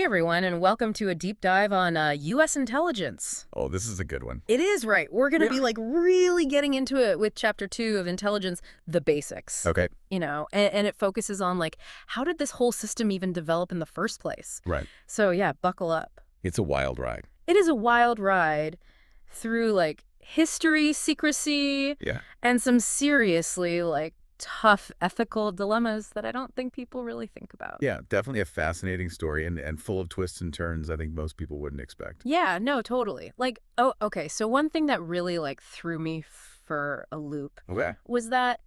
Hey everyone, and welcome to a deep dive on U.S. intelligence. Oh, this is a good one. It is right. We're going to Yeah. be really getting into it with Chapter 2 of Intelligence, the basics. Okay. And it focuses on how did this whole system even develop in the first place? Right. So yeah, buckle up. It's a wild ride. It is a wild ride through history, secrecy, Yeah. and some seriously tough ethical dilemmas that I don't think people really think about. Yeah, definitely a fascinating story and full of twists and turns I think most people wouldn't expect. Yeah, no, totally. Okay, so one thing that really threw me for a loop Okay. was that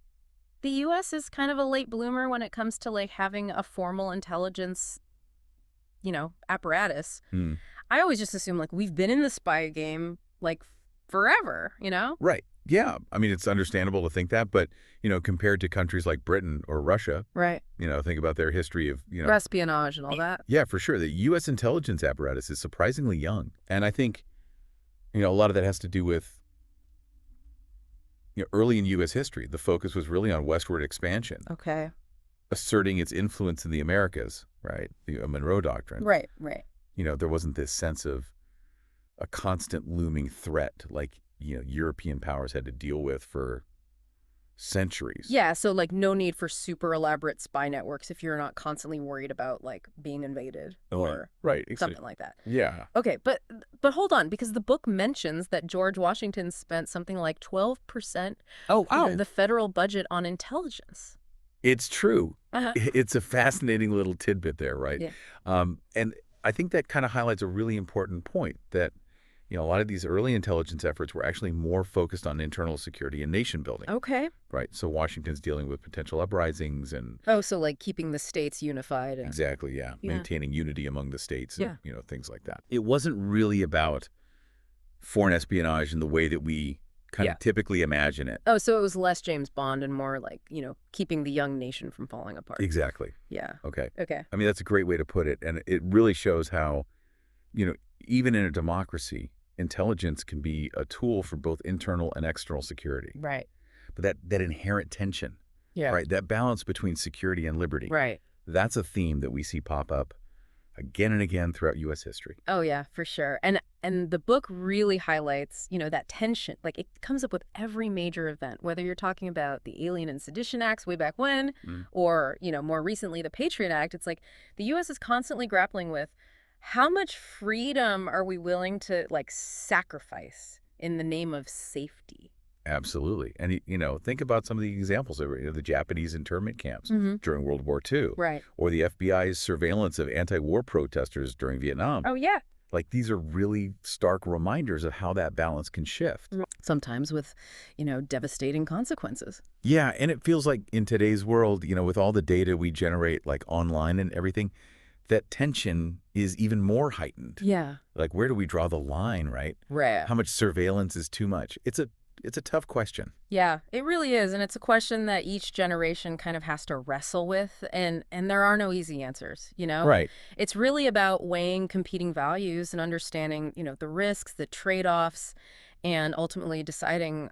the US is kind of a late bloomer when it comes to having a formal intelligence, apparatus. Hmm. I always just assume we've been in the spy game forever, Right. Yeah. I mean, it's understandable to think that, but, compared to countries like Britain or Russia, Right. Think about their history of, Espionage and all that. Yeah, for sure. The U.S. intelligence apparatus is surprisingly young. And I think, a lot of that has to do with, early in U.S. history, the focus was really on westward expansion, Okay. asserting its influence in the Americas, right? The Monroe Doctrine. Right. There wasn't this sense of a constant looming threat like, European powers had to deal with for centuries. Yeah, so no need for super elaborate spy networks if you're not constantly worried about being invaded or Right. something like that. Yeah. Okay, but hold on, because the book mentions that George Washington spent something like 12% Oh, wow. of the federal budget on intelligence. It's true. Uh-huh. It's a fascinating little tidbit there, right? Yeah. And I think that kind of highlights a really important point that, a lot of these early intelligence efforts were actually more focused on internal security and nation building. Okay. Right. So Washington's dealing with potential uprisings and Oh, so keeping the states unified. exactly, yeah, Yeah. maintaining unity among the states, Yeah. and, things like that. It wasn't really about foreign espionage in the way that we kind Yeah. of typically imagine it. Oh, so it was less James Bond and more keeping the young nation from falling apart. Exactly. Yeah. Okay. Okay. I mean, that's a great way to put it. And it really shows how, even in a democracy, intelligence can be a tool for both internal and external security. Right. But that inherent tension, Yeah. right, that balance between security and liberty, Right. that's a theme that we see pop up again and again throughout U.S. history. Oh yeah, for sure. And the book really highlights, that tension. It comes up with every major event, whether you're talking about the Alien and Sedition Acts way back when, or, more recently the Patriot Act. It's the U.S. is constantly grappling with how much freedom are we willing to sacrifice in the name of safety? Absolutely. And, think about some of the examples of the Japanese internment camps during World War II. Right. Or the FBI's surveillance of anti-war protesters during Vietnam. Oh, yeah. These are really stark reminders of how that balance can shift. Sometimes with, devastating consequences. Yeah, and it feels like in today's world, with all the data we generate online and everything, that tension is even more heightened. Yeah. Where do we draw the line, right? Right. How much surveillance is too much? It's a tough question. Yeah, it really is. And it's a question that each generation kind of has to wrestle with. And there are no easy answers, Right. It's really about weighing competing values and understanding, the risks, the trade-offs, and ultimately deciding,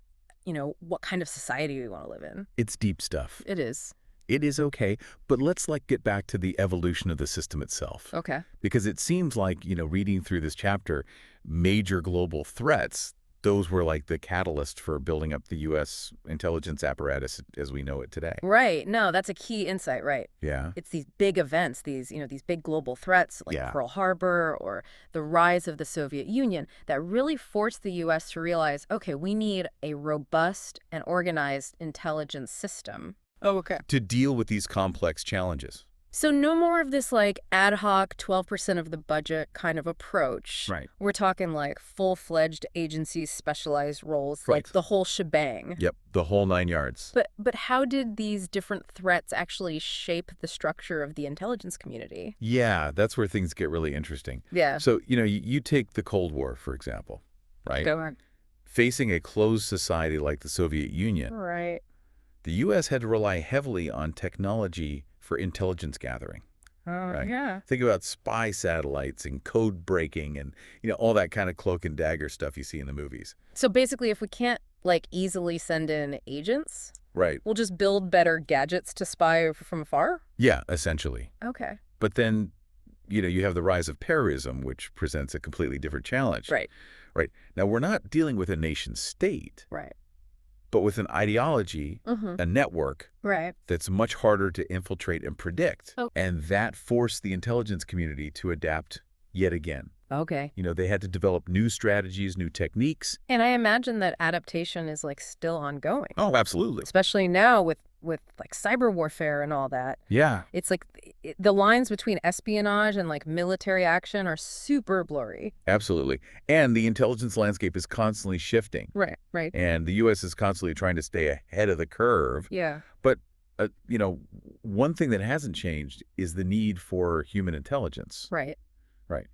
what kind of society we want to live in. It's deep stuff. It is. It is okay, but let's get back to the evolution of the system itself. Okay. Because it seems like, reading through this chapter, major global threats, those were the catalyst for building up the U.S. intelligence apparatus as we know it today. Right. No, that's a key insight, right? Yeah. It's these big events, these big global threats like Pearl Harbor or the rise of the Soviet Union that really forced the U.S. to realize, okay, we need a robust and organized intelligence system. Oh, okay. To deal with these complex challenges. So no more of this ad hoc 12% of the budget kind of approach. Right. We're talking full-fledged agencies, specialized roles, Right. the whole shebang. Yep, the whole 9 yards. But how did these different threats actually shape the structure of the intelligence community? Yeah, that's where things get really interesting. Yeah. So, you take the Cold War, for example, right? Go on. Facing a closed society like the Soviet Union, Right. the U.S. had to rely heavily on technology for intelligence gathering. Oh, Right. yeah. Think about spy satellites and code breaking and, all that kind of cloak and dagger stuff you see in the movies. So basically, if we can't easily send in agents, Right. we'll just build better gadgets to spy from afar? Yeah, essentially. Okay. But then you have the rise of terrorism, which presents a completely different challenge. Right. Right. Now, we're not dealing with a nation state, Right. but with an ideology, a network Right. that's much harder to infiltrate and predict. Oh. And that forced the intelligence community to adapt yet again. Okay. They had to develop new strategies, new techniques. And I imagine that adaptation is like still ongoing, Oh, absolutely. especially now with like cyber warfare and all that. Yeah, It's like the lines between espionage and like military action are super blurry. absolutely. And the intelligence landscape is constantly shifting. Right. Right. And the U.S. is constantly trying to stay ahead of the curve. Yeah. But, one thing that hasn't changed is the need for human intelligence. Right. Right.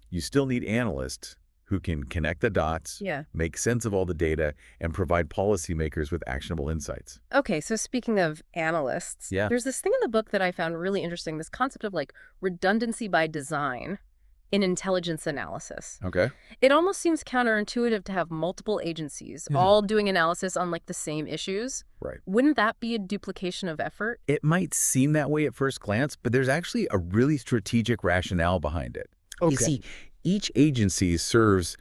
You still need analysts who can connect the dots, Yeah. make sense of all the data, and provide policymakers with actionable insights. Okay, so speaking of analysts, Yeah. there's this thing in the book that I found really interesting, this concept of like redundancy by design in intelligence analysis. Okay. It almost seems counterintuitive to have multiple agencies all doing analysis on like the same issues. Right. Wouldn't that be a duplication of effort? It might seem that way at first glance, but there's actually a really strategic rationale behind it. You see, each agency serves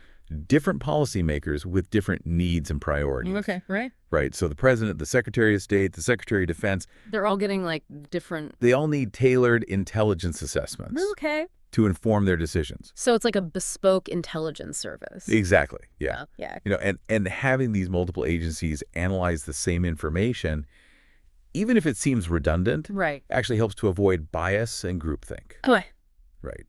different policymakers with different needs and priorities. Okay, right. Right. So the president, the secretary of state, the secretary of defense, They're all getting like different. they all need tailored intelligence assessments Okay. to inform their decisions. So it's like a bespoke intelligence service. Exactly. Yeah. Yeah. And having these multiple agencies analyze the same information, even if it seems redundant, Right. actually helps to avoid bias and groupthink. Okay. Right.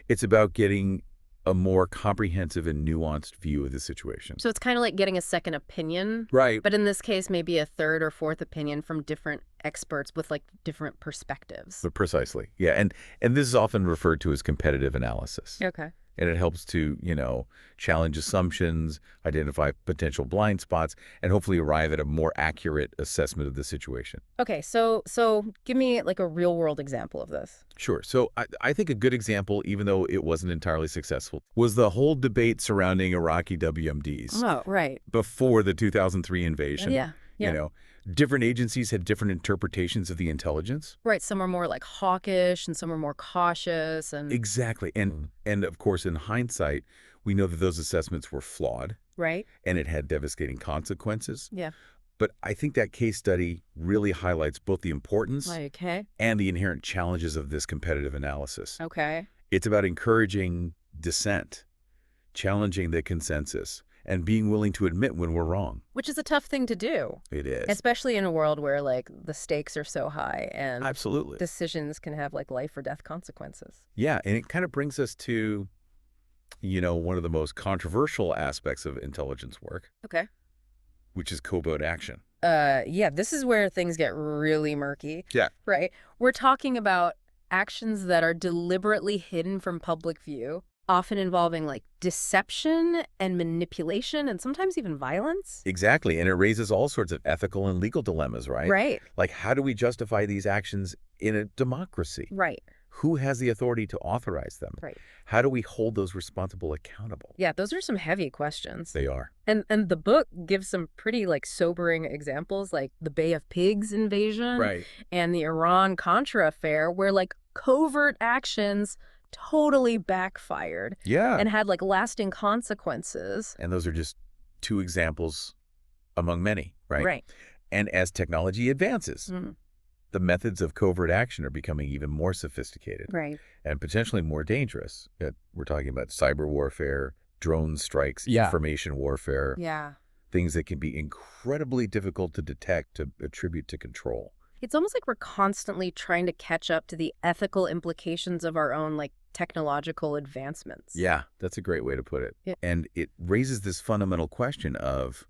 It's about getting a more comprehensive and nuanced view of the situation. So it's kind of like getting a second opinion. Right. But in this case, maybe a third or fourth opinion from different experts with like different perspectives. But precisely. Yeah. And this is often referred to as competitive analysis. Okay. And it helps to, challenge assumptions, identify potential blind spots, and hopefully arrive at a more accurate assessment of the situation. Okay. So give me like a real world example of this. Sure. So I think a good example, even though it wasn't entirely successful, was the whole debate surrounding Iraqi WMDs Oh, right. before the 2003 invasion. Yeah. Yeah. Different agencies had different interpretations of the intelligence. Right. Some are more like hawkish and some are more cautious. And Exactly. And of course, in hindsight, we know that those assessments were flawed right. and it had devastating consequences. Yeah. But I think that case study really highlights both the importance Okay. and the inherent challenges of this competitive analysis. Okay. It's about encouraging dissent, challenging the consensus, and being willing to admit when we're wrong. Which is a tough thing to do, It is. especially in a world where like the stakes are so high and Absolutely. decisions can have like life or death consequences. Yeah, and it kind of brings us to, one of the most controversial aspects of intelligence work, Okay. which is covert action. Yeah, this is where things get really murky. Yeah. Right. We're talking about actions that are deliberately hidden from public view, often involving like deception and manipulation and sometimes even violence. Exactly, and it raises all sorts of ethical and legal dilemmas, right? Right. Like, how do we justify these actions in a democracy? Right. Who has the authority to authorize them? Right. How do we hold those responsible accountable? Yeah, those are some heavy questions. They are. And the book gives some pretty like sobering examples, like the Bay of Pigs invasion Right. and the Iran-Contra affair, where like covert actions totally backfired Yeah. and had like lasting consequences. And those are just two examples among many, right? Right. And as technology advances, Mm. the methods of covert action are becoming even more sophisticated Right. and potentially more dangerous. We're talking about cyber warfare, drone strikes, Yeah. information warfare, Yeah. things that can be incredibly difficult to detect, to attribute to control. It's almost like we're constantly trying to catch up to the ethical implications of our own like technological advancements. Yeah, that's a great way to put it. Yeah. And it raises this fundamental question of,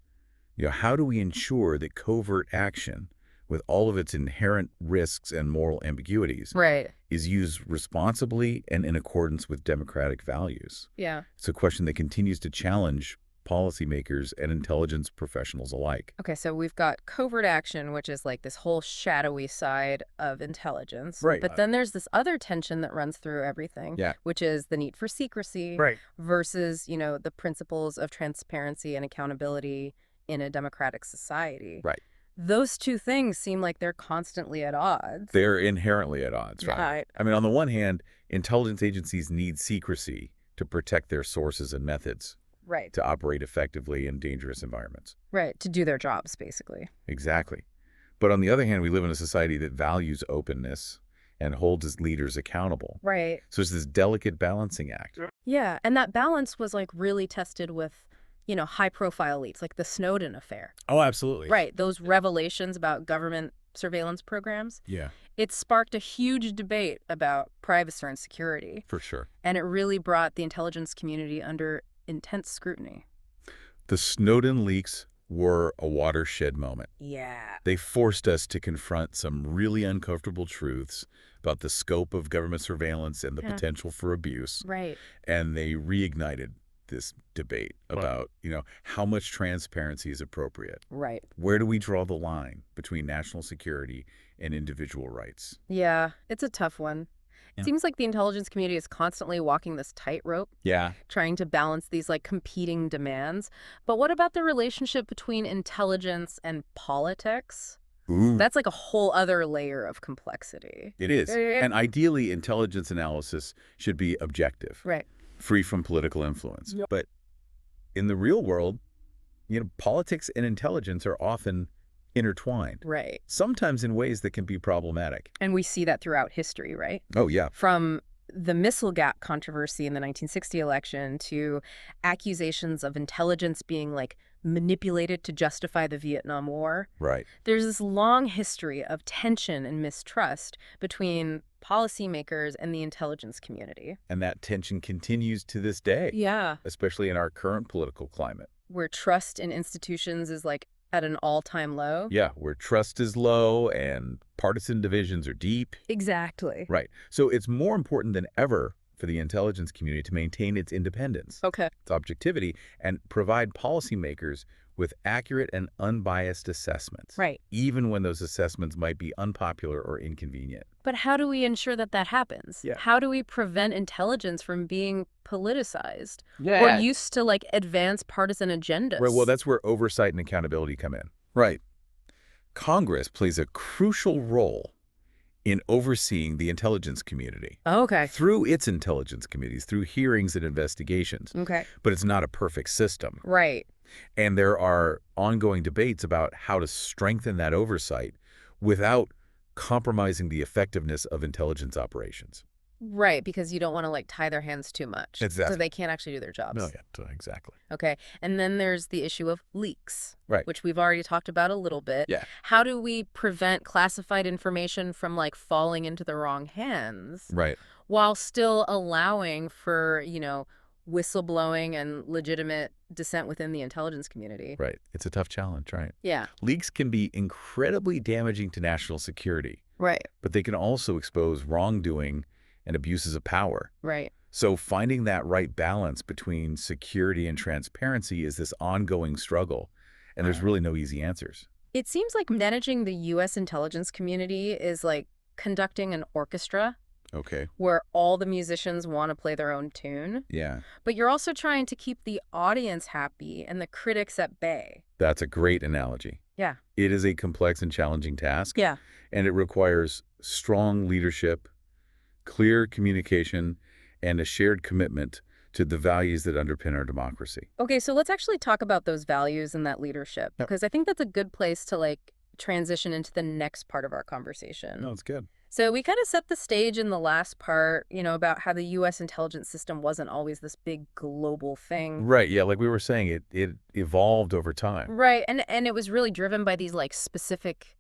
how do we ensure that covert action, with all of its inherent risks and moral ambiguities, Right. is used responsibly and in accordance with democratic values? Yeah. It's a question that continues to challenge policymakers and intelligence professionals alike. Okay, so we've got covert action, which is like this whole shadowy side of intelligence. Right. But then there's this other tension that runs through everything, Yeah. which is the need for secrecy Right. versus, the principles of transparency and accountability in a democratic society. Right. Those two things seem like they're constantly at odds. They're inherently at odds, right? Right. I mean, on the one hand, intelligence agencies need secrecy to protect their sources and methods Right. to operate effectively in dangerous environments. Right. To do their jobs, basically. Exactly. But on the other hand, we live in a society that values openness and holds its leaders accountable. Right. So it's this delicate balancing act. Yeah. And that balance was like really tested with, high-profile leaks, like the Snowden affair. Oh, absolutely. Right. Those revelations about government surveillance programs. Yeah, It sparked a huge debate about privacy and security. for sure. And it really brought the intelligence community under intense scrutiny. The Snowden leaks were a watershed moment. Yeah. They forced us to confront some really uncomfortable truths about the scope of government surveillance and the Yeah. potential for abuse. Right. And they reignited this debate about, how much transparency is appropriate. Right. Where do we draw the line between national security and individual rights? Yeah. It's a tough one. Yeah. It seems like the intelligence community is constantly walking this tightrope, Yeah. trying to balance these like competing demands. But what about the relationship between intelligence and politics? Ooh. That's like a whole other layer of complexity. It is. Yeah. And ideally, intelligence analysis should be objective, Right. free from political influence. Yep. But in the real world, politics and intelligence are often intertwined, Right. sometimes in ways that can be problematic. And we see that throughout history, right? Oh, yeah. From the missile gap controversy in the 1960 election to accusations of intelligence being like manipulated to justify the Vietnam War. Right. There's this long history of tension and mistrust between policymakers and the intelligence community. And that tension continues to this day, Yeah. especially in our current political climate. Where trust in institutions is like at an all-time low. Yeah, where trust is low and partisan divisions are deep. Exactly. Right. So it's more important than ever for the intelligence community to maintain its independence, Okay. its objectivity, and provide policymakers with accurate and unbiased assessments, Right. even when those assessments might be unpopular or inconvenient. But how do we ensure that that happens? Yeah. How do we prevent intelligence from being politicized Yeah. or used to like advance partisan agendas? Right, well, that's where oversight and accountability come in. Right. Congress plays a crucial role in overseeing the intelligence community Okay. through its intelligence committees, through hearings and investigations. Okay. But it's not a perfect system. Right. And there are ongoing debates about how to strengthen that oversight without compromising the effectiveness of intelligence operations. Right, because you don't want to like tie their hands too much. Exactly. So they can't actually do their jobs. No, yeah, exactly. Okay. And then there's the issue of leaks. Right. Which we've already talked about a little bit. Yeah. How do we prevent classified information from like falling into the wrong hands Right. while still allowing for, whistleblowing and legitimate dissent within the intelligence community? Right. It's a tough challenge, right? Yeah. Leaks can be incredibly damaging to national security, Right. but they can also expose wrongdoing and abuses of power. Right. So finding that right balance between security and transparency is this ongoing struggle, and there's really no easy answers. It seems like managing the U.S. intelligence community is like conducting an orchestra Okay. where all the musicians want to play their own tune, Yeah. but you're also trying to keep the audience happy and the critics at bay. That's a great analogy. Yeah. It is a complex and challenging task. Yeah. And it requires strong leadership, clear communication, and a shared commitment to the values that underpin our democracy. Okay, so let's actually talk about those values and that leadership, Yep. because I think that's a good place to like transition into the next part of our conversation. No, it's good. So we kind of set the stage in the last part, about how the U.S. intelligence system wasn't always this big global thing. Right. Yeah. Like we were saying, it evolved over time. Right. And it was really driven by these like specific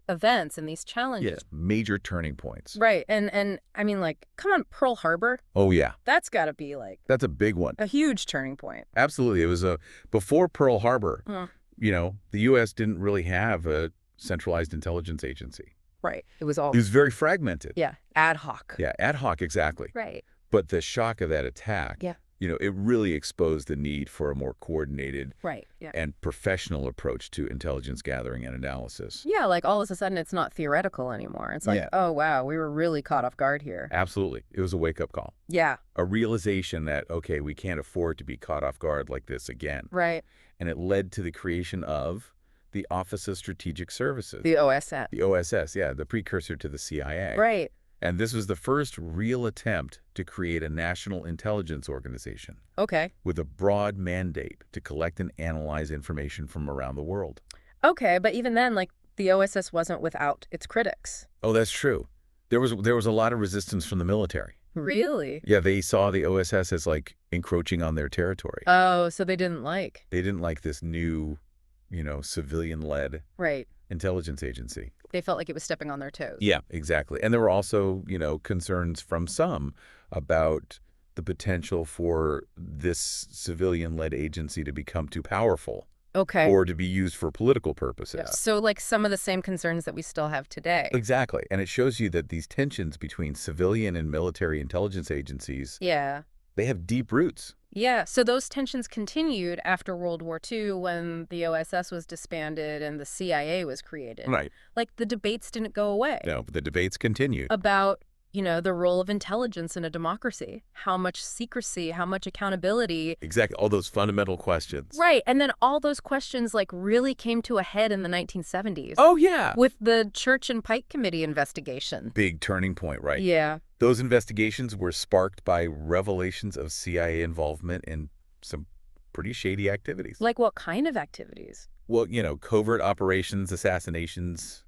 events and these challenges. Yeah. Major turning points. Right. And I mean, like, come on, Pearl Harbor, Oh, yeah. that's got to be like That's a big one. a huge turning point. Absolutely. It was before Pearl Harbor, Huh. the U.S. didn't really have a centralized intelligence agency. Right. It was all, It was very fragmented. yeah, ad hoc. Yeah, ad hoc, exactly. Right. But the shock of that attack, Yeah. it really exposed the need for a more coordinated Right. Yeah. and professional approach to intelligence gathering and analysis. Yeah, like all of a sudden it's not theoretical anymore. It's like, Yeah. oh, wow, we were really caught off guard here. Absolutely. It was a wake-up call. Yeah. A realization that, okay, we can't afford to be caught off guard like this again. Right. And it led to the creation of the Office of Strategic Services. The OSS. The OSS, yeah, the precursor to the CIA. Right. And this was the first real attempt to create a national intelligence organization. Okay. With a broad mandate to collect and analyze information from around the world. Okay, but even then, like, the OSS wasn't without its critics. Oh, that's true. There was a lot of resistance from the military. Really? Yeah, they saw the OSS as, like, encroaching on their territory. Oh, so they didn't like. They didn't like this new, civilian-led Right. intelligence agency. They felt like it was stepping on their toes. Yeah, exactly. And there were also, concerns from some about the potential for this civilian-led agency to become too powerful. Okay. Or to be used for political purposes. Yeah. So, like, some of the same concerns that we still have today. Exactly. And it shows you that these tensions between civilian and military intelligence agencies, Yeah. they have deep roots. Yeah. So those tensions continued after World War II when the OSS was disbanded and the CIA was created. Right. Like, the debates didn't go away. No, but the debates continued. About, the role of intelligence in a democracy. How much secrecy, how much accountability. Exactly. All those fundamental questions. Right. And then all those questions, like, really came to a head in the 1970s. Oh, yeah. With the Church and Pike Committee investigation. Big turning point, right? Yeah. Those investigations were sparked by revelations of CIA involvement in some pretty shady activities. Like what kind of activities? Well, covert operations, assassinations,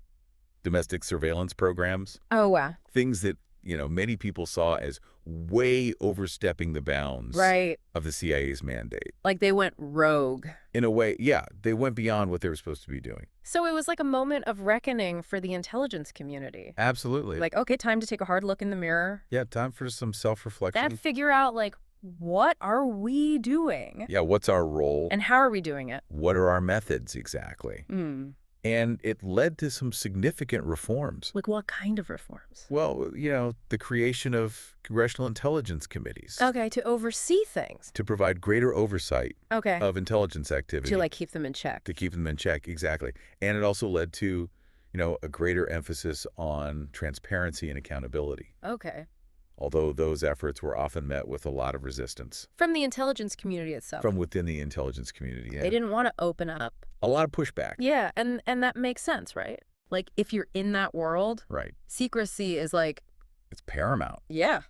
domestic surveillance programs. Oh, wow. Things that, many people saw as way overstepping the bounds Right. of the CIA's mandate. Like they went rogue. In a way, yeah, they went beyond what they were supposed to be doing. So it was like a moment of reckoning for the intelligence community. Absolutely. Like, okay, time to take a hard look in the mirror. Yeah, time for some self-reflection. And figure out, like, what are we doing? Yeah, what's our role? And how are we doing it? What are our methods exactly? And it led to some significant reforms. Like what kind of reforms? Well, the creation of congressional intelligence committees. Okay, to oversee things. To provide greater oversight Okay. of intelligence activity. To, like, keep them in check. To keep them in check, exactly. And it also led to, a greater emphasis on transparency and accountability. Okay. Although those efforts were often met with a lot of resistance. From the intelligence community itself. From within the intelligence community, yeah. They didn't want to open up. A lot of pushback. Yeah, and that makes sense, right? Like, if you're in that world, right, secrecy is like... It's paramount. Yeah.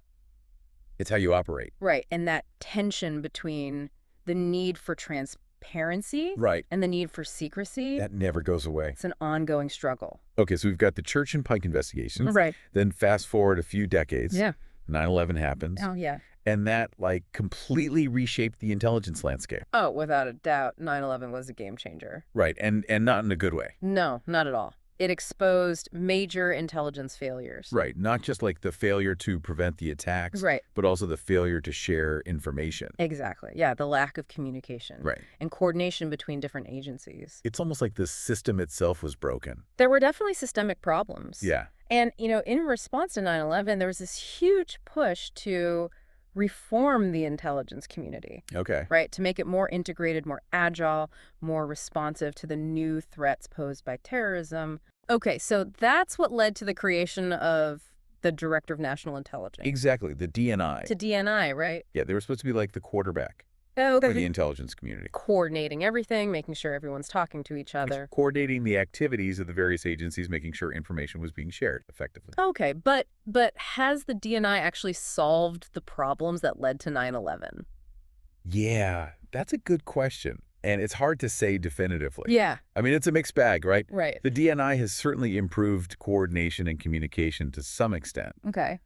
It's how you operate. Right, and that tension between the need for transparency right. and the need for secrecy... That never goes away. It's an ongoing struggle. Okay, so we've got the Church and Pike investigations. Right. Then fast forward a few decades. Yeah. 9/11 happens. Oh, yeah. And that, like, completely reshaped the intelligence landscape. Oh, without a doubt, 9/11 was a game changer. Right, and not in a good way. No, not at all. It exposed major intelligence failures. Right, not just like the failure to prevent the attacks, right, but also the failure to share information. Exactly, yeah, the lack of communication. Right. And coordination between different agencies. It's almost like the system itself was broken. There were definitely systemic problems. Yeah. And, in response to 9/11, there was this huge push to reform the intelligence community. Okay. Right? To make it more integrated, more agile, more responsive to the new threats posed by terrorism. Okay, so that's what led to the creation of the Director of National Intelligence. Exactly, the DNI. To DNI, right? Yeah, they were supposed to be like the quarterback for the intelligence community. Coordinating everything, making sure everyone's talking to each other. Coordinating the activities of the various agencies, making sure information was being shared effectively. Okay, but has the DNI actually solved the problems that led to 9/11? Yeah, that's a good question. And it's hard to say definitively. Yeah. I mean, it's a mixed bag, right? Right. The DNI has certainly improved coordination and communication to some extent. Okay.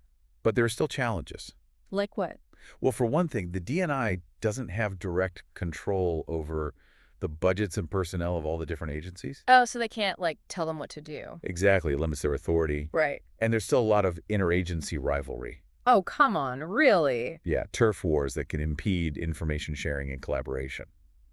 But there are still challenges. Like what? Well, for one thing, the DNI doesn't have direct control over the budgets and personnel of all the different agencies. Oh, so they can't, like, tell them what to do. Exactly. It limits their authority. Right. And there's still a lot of interagency rivalry. Oh, come on. Really? Yeah, turf wars that can impede information sharing and collaboration.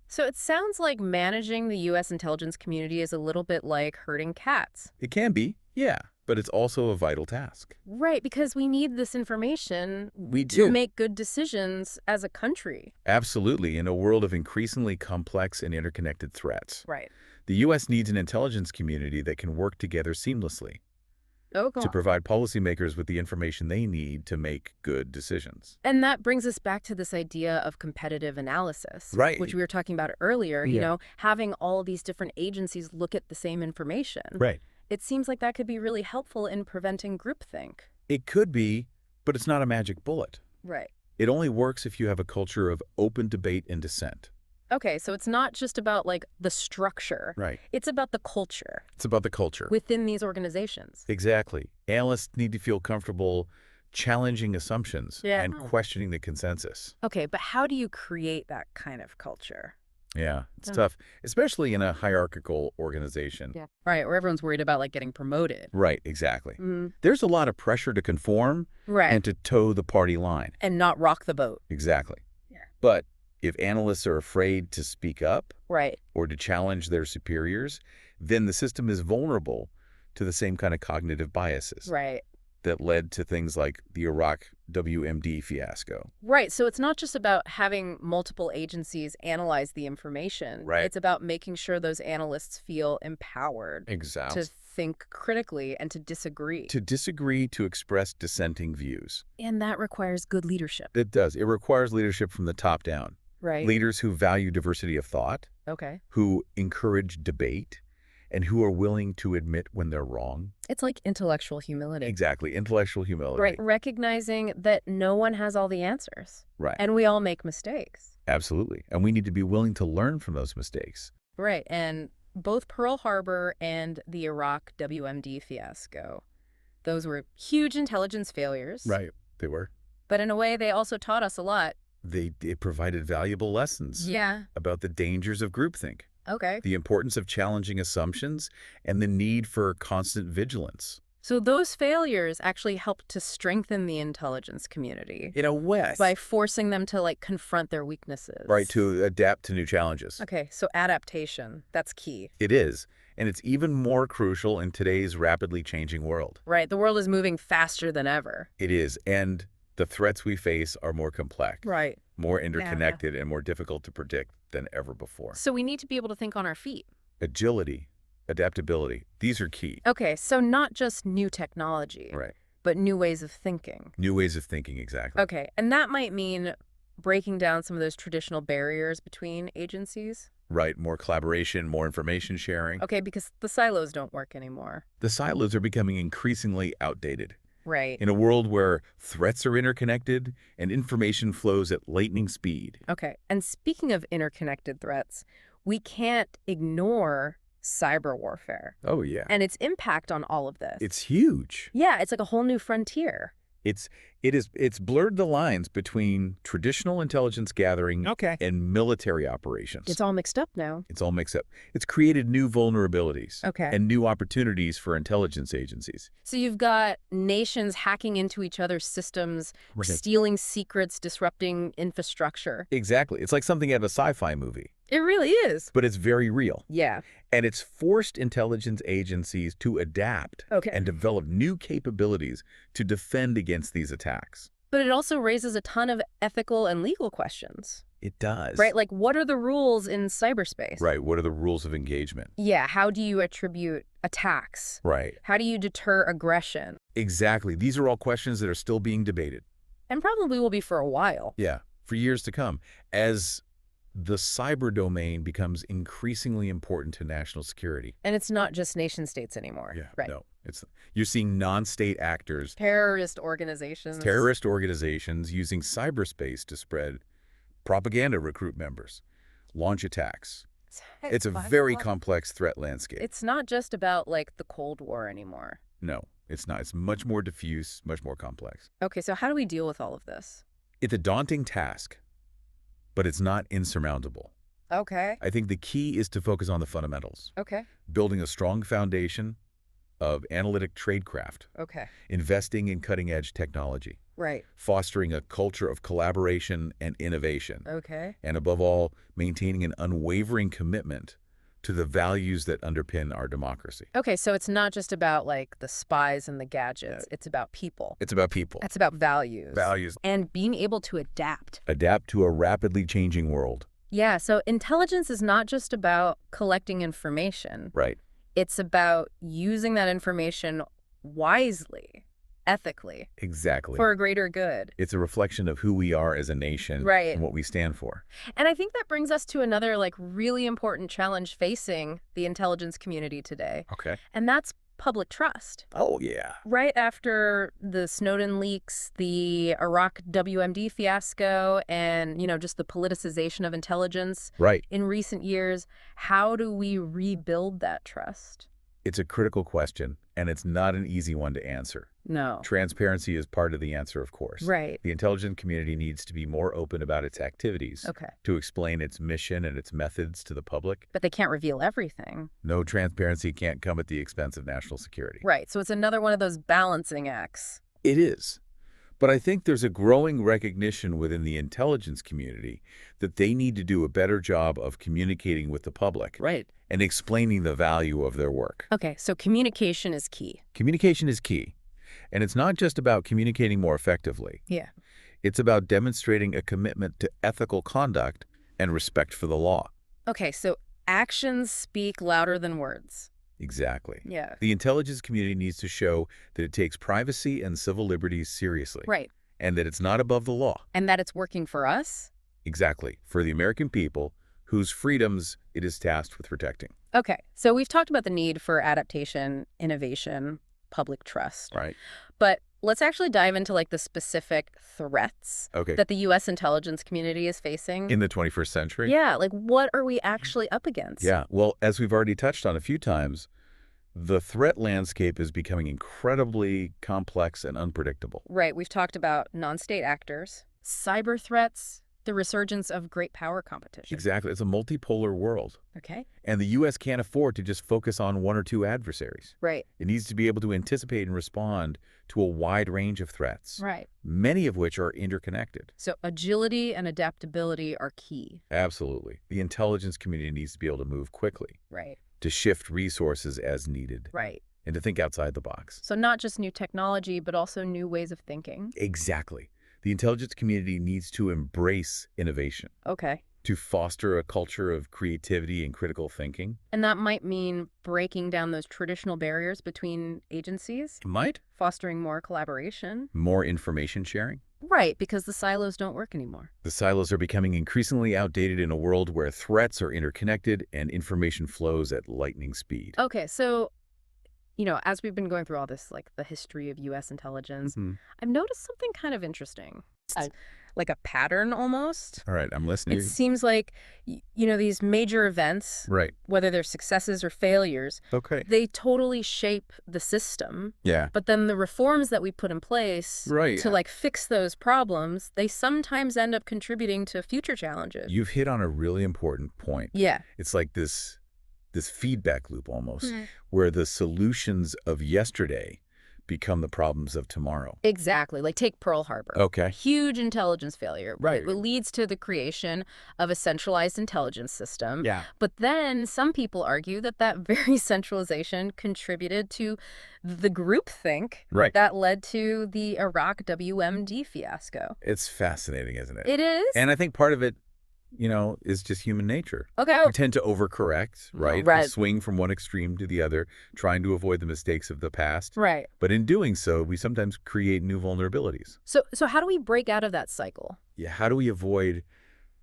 So it sounds like managing the U.S. intelligence community is a little bit like herding cats. It can be, yeah, but it's also a vital task. Right, because we need this information We do. to make good decisions as a country. Absolutely, in a world of increasingly complex and interconnected threats. Right. The U.S. needs an intelligence community that can work together seamlessly. Okay. to provide policymakers with the information they need to make good decisions. And that brings us back to this idea of competitive analysis, Right. which we were talking about earlier, Yeah. having all these different agencies look at the same information. Right. It seems like that could be really helpful in preventing groupthink. It could be, but it's not a magic bullet. Right. It only works if you have a culture of open debate and dissent. Okay, so it's not just about, like, the structure. Right. It's about the culture It's about the culture. within these organizations. Exactly. Analysts need to feel comfortable challenging assumptions Yeah. and questioning the consensus. Okay, but how do you create that kind of culture? Yeah, it's Yeah. tough, especially in a hierarchical organization. Yeah. Right, where everyone's worried about, like, getting promoted. Right, exactly. Mm. There's a lot of pressure to conform Right. and to toe the party line. And not rock the boat. Exactly. Yeah. But if analysts are afraid to speak up Right. or to challenge their superiors, then the system is vulnerable to the same kind of cognitive biases Right. that led to things like the Iraq WMD fiasco. Right, so it's not just about having multiple agencies analyze the information. Right. It's about making sure those analysts feel empowered Exactly. to think critically and to disagree. To disagree, to express dissenting views. And that requires good leadership. It does. It requires leadership from the top down. Right. Leaders who value diversity of thought, Okay. who encourage debate, and who are willing to admit when they're wrong. It's like intellectual humility. Exactly. Intellectual humility. Right, recognizing that no one has all the answers. Right. And we all make mistakes. Absolutely. And we need to be willing to learn from those mistakes. Right, and both Pearl Harbor and the Iraq WMD fiasco, those were huge intelligence failures. Right. They were. But in a way, they also taught us a lot. It provided valuable lessons Yeah. about the dangers of groupthink, Okay. the importance of challenging assumptions, and the need for constant vigilance. So those failures actually helped to strengthen the intelligence community In a way. by forcing them to, like, confront their weaknesses. Right, to adapt to new challenges. Okay, so adaptation, that's key. It is. And it's even more crucial in today's rapidly changing world. Right, the world is moving faster than ever. It is. And the threats we face are more complex, Right. more interconnected, and more difficult to predict than ever before. So we need to be able to think on our feet. Agility, adaptability, these are key. Okay, so not just new technology, Right. but new ways of thinking. New ways of thinking, exactly. Okay, and that might mean breaking down some of those traditional barriers between agencies. Right, more collaboration, more information sharing. Okay, because the silos don't work anymore. The silos are becoming increasingly outdated. Right. In a world where threats are interconnected and information flows at lightning speed. Okay, and speaking of interconnected threats, we can't ignore cyber warfare Oh, yeah. and its impact on all of this. It's huge. Yeah, it's like a whole new frontier. It's blurred the lines between traditional intelligence gathering and military operations. It's all mixed up now. It's all mixed up. It's created new vulnerabilities Okay. and new opportunities for intelligence agencies. So you've got nations hacking into each other's systems, Right. stealing secrets, disrupting infrastructure. Exactly. It's like something out of a sci-fi movie, It really is. but it's very real. Yeah. And it's forced intelligence agencies to adapt Okay. and develop new capabilities to defend against these attacks. But it also raises a ton of ethical and legal questions, It does. right? Like, what are the rules in cyberspace? Right. What are the rules of engagement? Yeah. How do you attribute attacks? Right. How do you deter aggression? Exactly. These are all questions that are still being debated. And probably will be for a while. Yeah. For years to come. As the cyber domain becomes increasingly important to national security. And it's not just nation states anymore. Yeah. Right. No. You're seeing non-state actors, Terrorist organizations. terrorist organizations using cyberspace to spread propaganda, recruit members, launch attacks. It's a very complex threat landscape. It's not just about, like, the Cold War anymore. No, it's not. It's much more diffuse, much more complex. Okay, so how do we deal with all of this? It's a daunting task, but it's not insurmountable. Okay. I think the key is to focus on the fundamentals, Okay. building a strong foundation of analytic tradecraft, Okay. investing in cutting-edge technology, Right. fostering a culture of collaboration and innovation, Okay. and above all, maintaining an unwavering commitment to the values that underpin our democracy. Okay, so it's not just about, like, the spies and the gadgets. It's about people. It's about people. It's about values. Values. And being able to adapt. Adapt to a rapidly changing world. Yeah, so intelligence is not just about collecting information. Right. It's about using that information wisely, ethically, Exactly. for a greater good. It's a reflection of who we are as a nation Right. and what we stand for. And I think that brings us to another really important challenge facing the intelligence community today. Okay. And that's public trust. Oh, yeah. Right after the Snowden leaks, the Iraq WMD fiasco, and, just the politicization of intelligence Right. in recent years, how do we rebuild that trust? It's a critical question, and it's not an easy one to answer. No. Transparency is part of the answer, of course. Right. The intelligence community needs to be more open about its activities, Okay. to explain its mission and its methods to the public. But they can't reveal everything. No transparency can't come at the expense of national security. Right. So it's another one of those balancing acts. It is. But I think there's a growing recognition within the intelligence community that they need to do a better job of communicating with the public. Right. And explaining the value of their work. Okay, so communication is key. Communication is key. And it's not just about communicating more effectively. Yeah. It's about demonstrating a commitment to ethical conduct and respect for the law. Okay, so actions speak louder than words. Exactly. Yeah. The intelligence community needs to show that it takes privacy and civil liberties seriously. Right. And that it's not above the law. And that it's working for us? Exactly. For the American people, whose freedoms it is tasked with protecting. Okay, so we've talked about the need for adaptation, innovation, public trust. Right. But let's actually dive into the specific threats that the U.S. intelligence community is facing. In the 21st century? Yeah, what are we actually up against? Yeah, well, as we've already touched on a few times, the threat landscape is becoming incredibly complex and unpredictable. Right, we've talked about non-state actors, cyber threats, the resurgence of great power competition. Exactly. It's a multipolar world. Okay. And the U.S. can't afford to just focus on one or two adversaries. Right. It needs to be able to anticipate and respond to a wide range of threats. Right. Many of which are interconnected. So agility and adaptability are key. Absolutely. The intelligence community needs to be able to move quickly. Right. To shift resources as needed. Right. And to think outside the box. So not just new technology, but also new ways of thinking. Exactly. The intelligence community needs to embrace innovation. Okay. To foster a culture of creativity and critical thinking. And that might mean breaking down those traditional barriers between agencies. It might. Fostering more collaboration. More information sharing. Right, because the silos don't work anymore. The silos are becoming increasingly outdated in a world where threats are interconnected and information flows at lightning speed. Okay, so as we've been going through all this, the history of U.S. intelligence, I've noticed something kind of interesting. Like a pattern almost. All right, I'm listening. It seems like, these major events, right, whether they're successes or failures, they totally shape the system. Yeah. But then the reforms that we put in place to fix those problems, they sometimes end up contributing to future challenges. You've hit on a really important point. Yeah. It's like this feedback loop almost, where the solutions of yesterday become the problems of tomorrow. Exactly. Take Pearl Harbor. Okay. Huge intelligence failure. Right. It leads to the creation of a centralized intelligence system. Yeah. But then some people argue that very centralization contributed to the groupthink that led to the Iraq WMD fiasco. It's fascinating, isn't it? It is. And I think part of it, is just human nature. Okay. We tend to overcorrect, right? Right. We swing from one extreme to the other, trying to avoid the mistakes of the past. Right. But in doing so, we sometimes create new vulnerabilities. So how do we break out of that cycle? Yeah, how do we avoid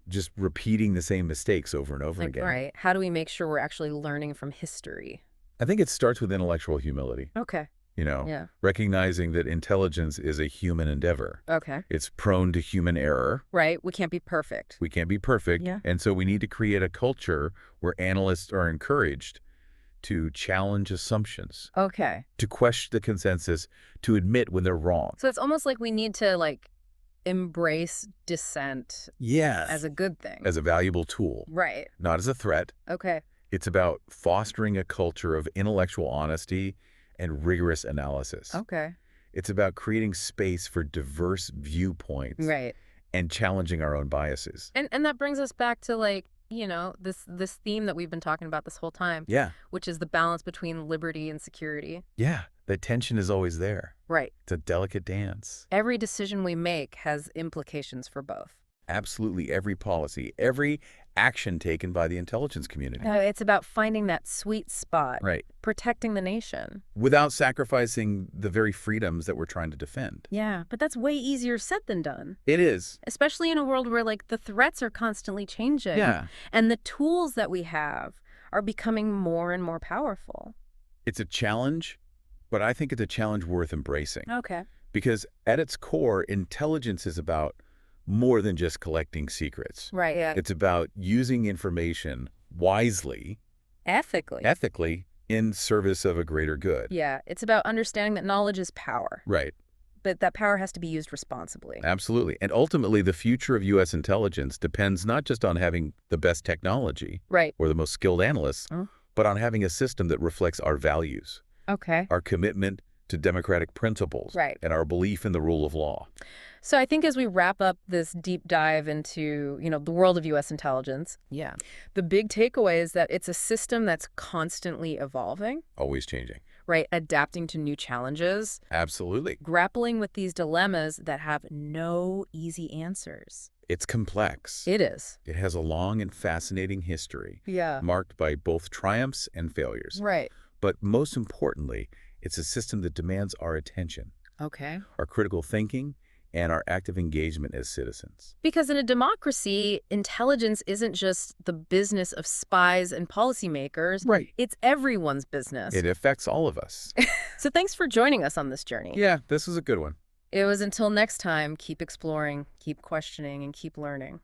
just repeating the same mistakes over and over again? Right. How do we make sure we're actually learning from history? I think it starts with intellectual humility. Okay. Recognizing that intelligence is a human endeavor. Okay. It's prone to human error. Right. We can't be perfect. We can't be perfect. Yeah. And so we need to create a culture where analysts are encouraged to challenge assumptions. Okay. To question the consensus, to admit when they're wrong. So it's almost like we need to embrace dissent. Yes. As a good thing. As a valuable tool. Right. Not as a threat. Okay. It's about fostering a culture of intellectual honesty and rigorous analysis. Okay. It's about creating space for diverse viewpoints. Right. And challenging our own biases. And that brings us back to this theme that we've been talking about this whole time. Yeah. Which is the balance between liberty and security. Yeah. The tension is always there. Right. It's a delicate dance. Every decision we make has implications for both. Absolutely every policy, every action taken by the intelligence community. It's about finding that sweet spot, Right. protecting the nation. Without sacrificing the very freedoms that we're trying to defend. Yeah, but that's way easier said than done. It is. Especially in a world where, like, the threats are constantly changing. Yeah. And the tools that we have are becoming more and more powerful. It's a challenge, but I think it's a challenge worth embracing. Okay. Because at its core, intelligence is about more than just collecting secrets. Right, yeah. It's about using information wisely, ethically, in service of a greater good. Yeah, it's about understanding that knowledge is power. Right. But that power has to be used responsibly. Absolutely. And ultimately, the future of U.S. intelligence depends not just on having the best technology Right. or the most skilled analysts, but on having a system that reflects our values, Okay. our commitment to democratic principles, Right. and our belief in the rule of law. So I think as we wrap up this deep dive into, the world of U.S. intelligence, the big takeaway is that it's a system that's constantly evolving, Always changing. right? Adapting to new challenges, Absolutely. grappling with these dilemmas that have no easy answers. It's complex. It is. It has a long and fascinating history, Yeah. marked by both triumphs and failures. Right. But most importantly, it's a system that demands our attention, Okay. our critical thinking, and our active engagement as citizens. Because in a democracy, intelligence isn't just the business of spies and policymakers. Right. It's everyone's business. It affects all of us. So thanks for joining us on this journey. Yeah, this is a good one. It was until next time, keep exploring, keep questioning, and keep learning.